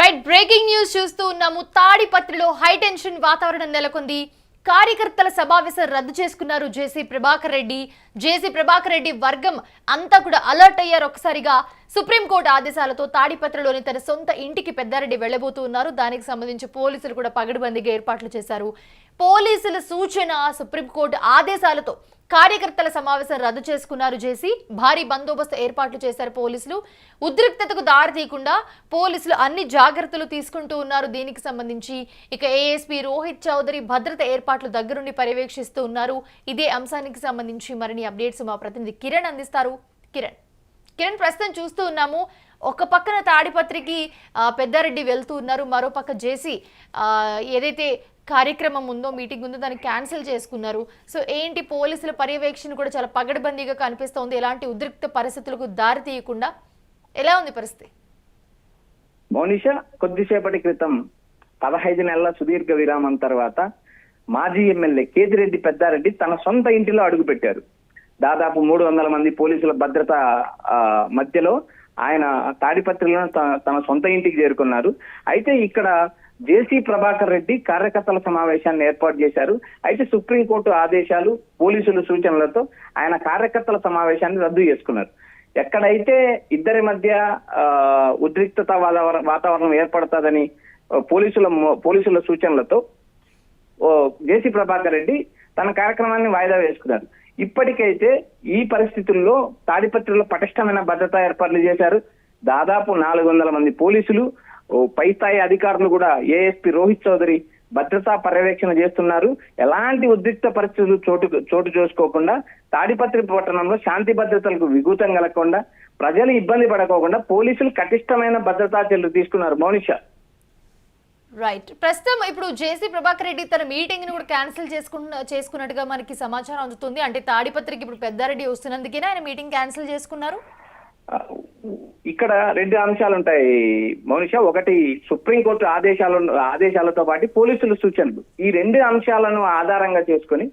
Right breaking news చూస్తూ ఉన్నాము. తాడిపత్రిలో హై టెన్షన్ వాతావరణం నెలకొంది. కార్యకర్తల సమావేశం రద్దు చేసుకున్నారు జేసీ ప్రభాకర్ రెడ్డి వర్గం అంతా కూడా అలర్ట్ అయ్యారు. ఒకసారిగా సుప్రీంకోర్టు ఆదేశాలతో తాడిపత్రిలోని తన సొంత ఇంటికి పెద్దారెడ్డి వెళ్లబోతూ ఉన్నారు. దానికి సంబంధించి పోలీసులు కూడా పగడ్బందీగా ఏర్పాట్లు చేశారు. పోలీసుల సూచన, సుప్రీంకోర్టు ఆదేశాలతో కార్యకర్తల సమావేశం రద్దు చేసుకున్నారు జేసీ. భారీ బందోబస్తు ఏర్పాట్లు చేశారు పోలీసులు. ఉద్రిక్తతకు దారి తీయకుండా పోలీసులు అన్ని జాగ్రత్తలు తీసుకుంటూ ఉన్నారు. దీనికి సంబంధించి ఇక ఏఎస్పీ రోహిత్ చౌదరి భద్రత ఏర్పాట్లు దగ్గరుండి పర్యవేక్షిస్తూ ఉన్నారు. ఇదే అంశానికి సంబంధించి మరిన్ని అప్డేట్స్ మా ప్రతినిధి కిరణ్ అందిస్తారు. కిరణ్ ప్రస్తుతం చూస్తూ ఉన్నాము, ఒక పక్కన తాడిపత్రికి పెద్దారెడ్డి వెళ్తూ ఉన్నారు, మరో పక్క జేసీ ఏదైతే కార్యక్రమం ఉందో, మీటింగ్ ఉందో దాన్ని క్యాన్సిల్ చేసుకున్నారు. సో ఏంటి, పోలీసుల పర్యవేక్షణ కూడా చాలా పగడ్బందీగా కనిపిస్తోంది. ఎలాంటి ఉద్రిక్త పరిస్థితులకు దారి తీయకుండా ఎలా ఉంది పరిస్థితి? మౌనిష, కొద్దిసేపటి క్రితం 15 నెలల సుదీర్ఘ విరామం తర్వాత మాజీ ఎమ్మెల్యే కేతిరెడ్డి పెద్దారెడ్డి తన సొంత ఇంటిలో అడుగుపెట్టారు. దాదాపు 300 మంది పోలీసుల భద్రత మధ్యలో ఆయన తాడిపత్రిలో తన సొంత ఇంటికి చేరుకున్నారు. అయితే ఇక్కడ జేసీ ప్రభాకర్ రెడ్డి కార్యకర్తల సమావేశాన్ని ఏర్పాటు చేశారు. అయితే సుప్రీంకోర్టు ఆదేశాలు, పోలీసుల సూచనలతో ఆయన కార్యకర్తల సమావేశాన్ని రద్దు చేసుకున్నారు. ఎక్కడైతే ఇద్దరి మధ్య ఉద్రిక్తత వాతావరణం ఏర్పడుతుందని పోలీసుల సూచనలతో జేసీ ప్రభాకర్ రెడ్డి తన కార్యక్రమాన్ని వాయిదా వేసుకున్నారు. ఇప్పటికైతే ఈ పరిస్థితుల్లో తాడిపత్రిలో పటిష్టమైన భద్రతా ఏర్పాట్లు చేశారు. దాదాపు 400 మంది పోలీసులు, పై స్థాయి అధికారులు కూడా ఏఎస్పీ రోహిత్ చౌదరి భద్రతా పర్యవేక్షణ చేస్తున్నారు. ఎలాంటి ఉద్రిక్త పరిస్థితులు చోటు చేసుకోకుండా తాడిపత్రి పట్టణంలో శాంతి భద్రతలకు విఘాతం కలగకుండా, ప్రజలు ఇబ్బంది పడకోకుండా పోలీసులు కటిష్టమైన భద్రతా చర్యలు తీసుకున్నారు. మౌనిష, రైట్. ప్రస్తుతం ఇప్పుడు జేసీ ప్రభాకర్ రెడ్డి తన మీటింగ్ ని కూడా క్యాన్సిల్ చేసుకున్నట్టుగా మనకి సమాచారం అందుతుంది. అంటే తాడిపత్రికి ఇప్పుడు పెద్దారెడ్డి వస్తున్నందుకేనా ఆయన మీటింగ్ క్యాన్సిల్ చేసుకున్నారు? ఇక్కడ 2 అంశాలు ఉంటాయి మౌనిష. ఒకటి సుప్రీంకోర్టు ఆదేశాలతో పాటు పోలీసుల సూచనలు. ఈ 2 అంశాలను ఆధారంగా చేసుకుని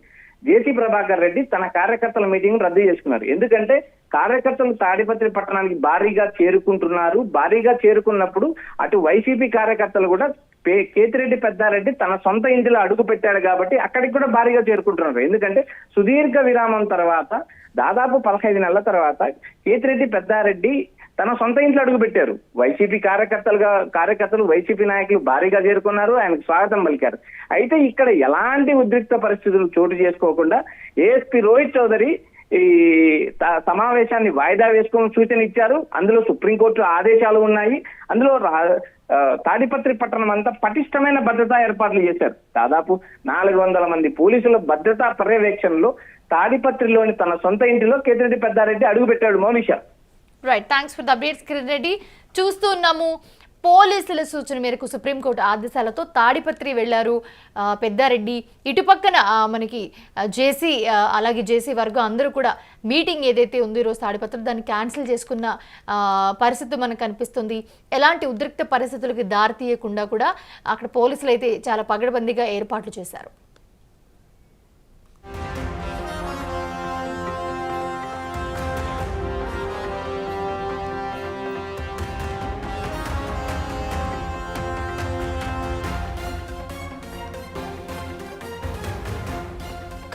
జేసీ ప్రభాకర్ రెడ్డి తన కార్యకర్తల మీటింగ్ రద్దు చేసుకున్నారు. ఎందుకంటే కార్యకర్తలు తాడిపత్రి పట్టణానికి భారీగా చేరుకుంటున్నారు. భారీగా చేరుకున్నప్పుడు అటు వైసీపీ కార్యకర్తలు కూడా కేతిరెడ్డి పెద్దారెడ్డి తన సొంత ఇంటిలో అడుగు పెట్టాడు కాబట్టి అక్కడికి కూడా భారీగా చేరుకుంటున్నారు. ఎందుకంటే సుదీర్ఘ విరామం తర్వాత, దాదాపు 15 నెలల తర్వాత కేతిరెడ్డి పెద్దారెడ్డి తన సొంత ఇంట్లో అడుగు పెట్టారు. వైసీపీ కార్యకర్తలు వైసీపీ నాయకులు భారీగా చేరుకున్నారు, ఆయనకు స్వాగతం పలికారు. అయితే ఇక్కడ ఎలాంటి ఉద్రిక్త పరిస్థితులు చోటు చేసుకోకుండా ఏఎస్పీ రోహిత్ చౌదరి ఈ సమావేశాన్ని వాయిదా వేసుకోమని సూచన ఇచ్చారు. అందులో సుప్రీంకోర్టు ఆదేశాలు ఉన్నాయి. అందులో తాడిపత్రి పట్టణం అంతా పటిష్టమైన భద్రతా ఏర్పాట్లు చేశారు. దాదాపు 400 మంది పోలీసుల భద్రతా పర్యవేక్షణలో తాడిపత్రిలోని తన సొంత ఇంటిలో కేతిరెడ్డి పెద్దారెడ్డి అడుగు పెట్టాడు. Mounisha, right. Thanks for the updates Kiran Reddy. చూస్తూ ఉన్నాము, పోలీసుల సూచన మేరకు సుప్రీంకోర్టు ఆదేశాలతో తాడిపత్రి వెళ్లారు పెద్దారెడ్డి. ఇటుపక్కన మనకి జేసీ, అలాగే జేసీ వర్గం అందరూ కూడా మీటింగ్ ఏదైతే ఉందో ఈరోజు తాడిపత్రి, దాన్ని క్యాన్సిల్ చేసుకున్న పరిస్థితి మనకు కనిపిస్తుంది. ఎలాంటి ఉద్రిక్త పరిస్థితులకు దారి తీయకుండా కూడా అక్కడ పోలీసులు అయితే చాలా పగడబందీగా ఏర్పాట్లు చేశారు.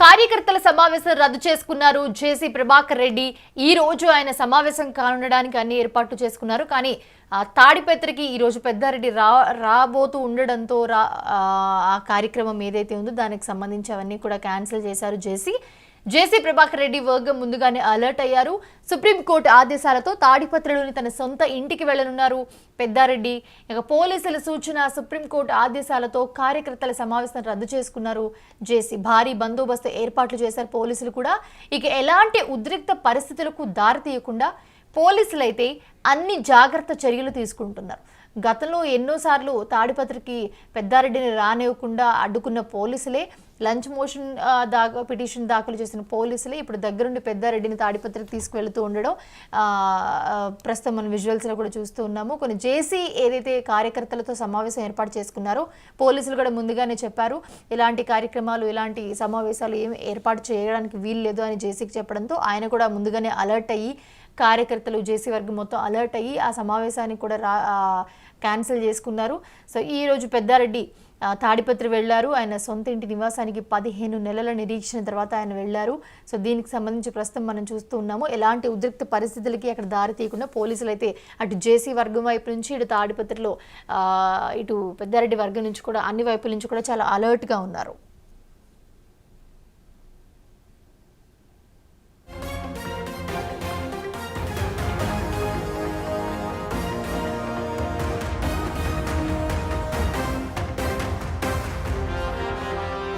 కార్యకర్తల సమావేశం రద్దు చేసుకున్నారు జేసీ ప్రభాకర్ రెడ్డి. ఈ రోజు ఆయన సమావేశం కానుండడానికి అన్ని ఏర్పాట్లు చేసుకున్నారు. కానీ తాడిపత్రికి ఈ రోజు పెద్దారెడ్డి రాబోతూ ఉండడంతో ఆ కార్యక్రమం ఏదైతే ఉందో దానికి సంబంధించి అవన్నీ కూడా క్యాన్సిల్ చేశారు జేసీ ప్రభాకర్ రెడ్డి వర్గం ముందుగానే అలర్ట్ అయ్యారు. సుప్రీంకోర్టు ఆదేశాలతో తాడిపత్రిలోని తన సొంత ఇంటికి వెళ్లనున్నారు పెద్దారెడ్డి. ఇక పోలీసుల సూచన, సుప్రీంకోర్టు ఆదేశాలతో కార్యకర్తల సమావేశం రద్దు చేసుకున్నారు జేసీ. భారీ బందోబస్తు ఏర్పాట్లు చేశారు పోలీసులు కూడా. ఇక ఎలాంటి ఉద్రిక్త పరిస్థితులకు దారి తీయకుండా పోలీసులు అయితే అన్ని జాగ్రత్త చర్యలు తీసుకుంటున్నారు. గతంలో ఎన్నోసార్లు తాడిపత్రికి పెద్దారెడ్డిని రానివ్వకుండా అడ్డుకున్న పోలీసులే, లంచ్ మోషన్ పిటిషన్ దాఖలు చేసిన పోలీసులే ఇప్పుడు దగ్గరుండి పెద్దారెడ్డిని తాడిపత్రికి తీసుకువెళుతూ ఉండడం ప్రస్తుతం మనం విజువల్స్లో కూడా చూస్తూ ఉన్నాము. కొన్ని జేసీ ఏదైతే కార్యకర్తలతో సమావేశం ఏర్పాటు చేసుకున్నారో పోలీసులు కూడా ముందుగానే చెప్పారు, ఇలాంటి కార్యక్రమాలు, ఇలాంటి సమావేశాలు ఏమి ఏర్పాటు చేయడానికి వీలు లేదు అని జేసీకి చెప్పడంతో ఆయన కూడా ముందుగానే అలర్ట్ అయ్యి, కార్యకర్తలు జేసీ వర్గం మొత్తం అలర్ట్ అయ్యి ఆ సమావేశానికి కూడా క్యాన్సిల్ చేసుకున్నారు. సో ఈ రోజు పెద్దారెడ్డి తాడిపత్రి వెళ్లారు. ఆయన సొంత ఇంటి నివాసానికి 15 నెలల నిరీక్షణ తర్వాత ఆయన వెళ్లారు. సో దీనికి సంబంధించి ప్రస్తుతం మనం చూస్తూ ఉన్నాము. ఎలాంటి ఉద్రిక్త పరిస్థితులకి అక్కడ దారి తీయకుండా పోలీసులు అయితే అటు జేసీ వర్గం వైపు నుంచి ఇటు తాడిపత్రిలో ఇటు పెద్దారెడ్డి వర్గం నుంచి కూడా అన్ని వైపుల నుంచి కూడా చాలా అలర్ట్గా ఉన్నారు.